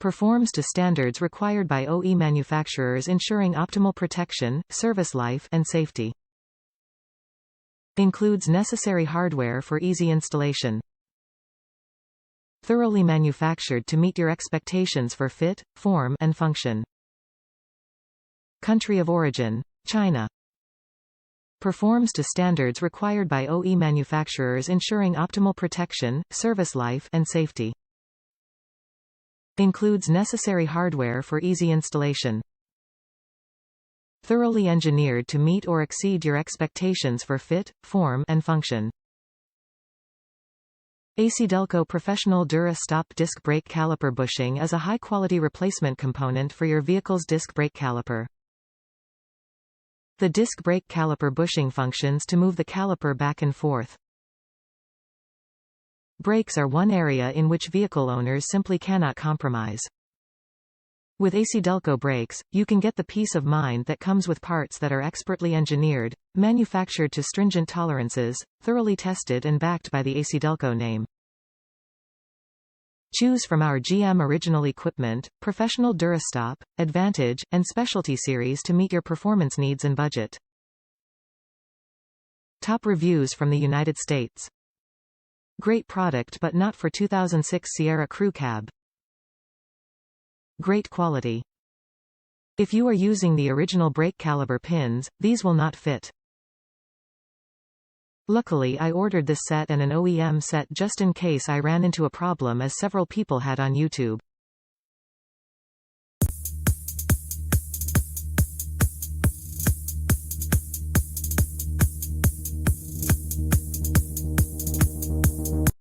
Performs to standards required by OE manufacturers, ensuring optimal protection, service life, and safety. Includes necessary hardware for easy installation. Thoroughly manufactured to meet your expectations for fit, form, and function. Country of origin: China. Performs to standards required by OE manufacturers, ensuring optimal protection, service life, and safety. Includes necessary hardware for easy installation. Thoroughly engineered to meet or exceed your expectations for fit, form, and function. ACDelco Professional Dura-Stop Disc Brake Caliper bushing is a high-quality replacement component for your vehicle's disc brake caliper. The disc brake caliper bushing functions to move the caliper back and forth. Brakes are one area in which vehicle owners simply cannot compromise. With ACDelco brakes, you can get the peace of mind that comes with parts that are expertly engineered, manufactured to stringent tolerances, thoroughly tested and backed by the ACDelco name. Choose from our GM Original Equipment, Professional Dura-Stop, Advantage, and Specialty series to meet your performance needs and budget. Top reviews from the United States. Great product but not for 2006 Sierra Crew Cab. Great quality. If you are using the original brake caliper pins, these will not fit. Luckily I ordered this set and an OEM set just in case I ran into a problem, as several people had on YouTube.